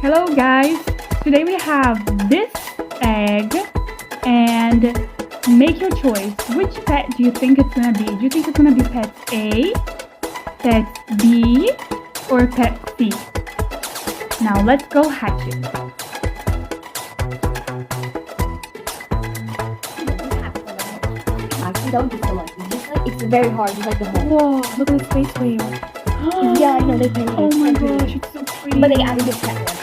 Hello guys, today we have this egg and make your choice. Which pet do you think it's gonna be? Do you think it's gonna be pet A, pet B, or pet C? Now let's go hatch it. Don't do so much. It's very hard. It's like the whole. Whoa, look at the space whale. Yeah, I know they play. Oh my gosh, it's so pretty. But they added this pet one.